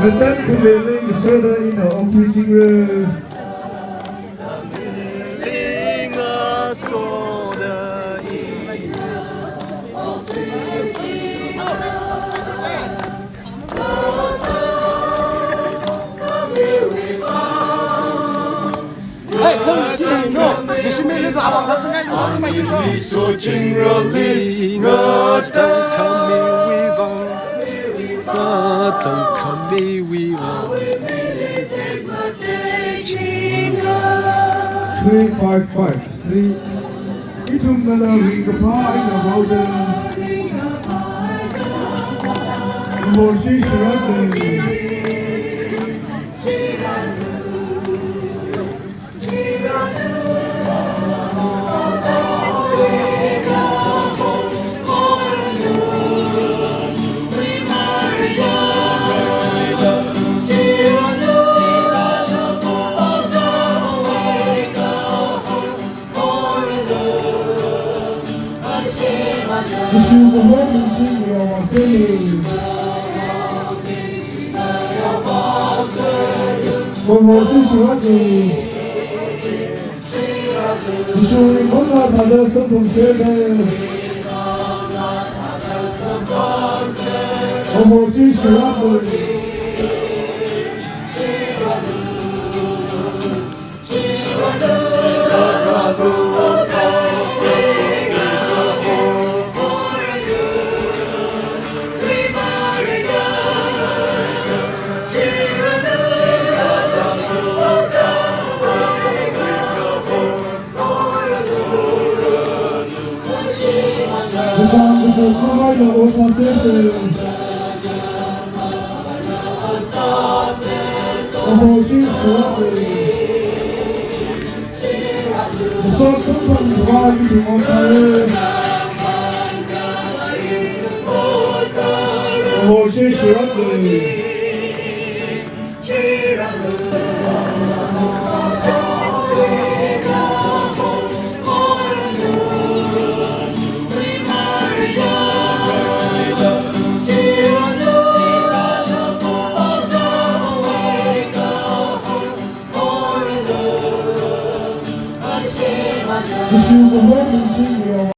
Mình đến cùng về lên sơ đời in ở ông Thuy Sinh Rơ. So generally, ngỡ chẳng không mi vong, ngỡ chẳng không mi vong. 355 3 Itong nalawin ka pa ay nabawagan Moshi Shiragani Yeshua Morgan Jr. Wasili Moshi Shiragani Yeshua Mona Tada Sampung Sele Moshi Shiragani Bukan kumai dan osa sese. Oh, she's lovely. So someone why you want her? Oh, she's lovely.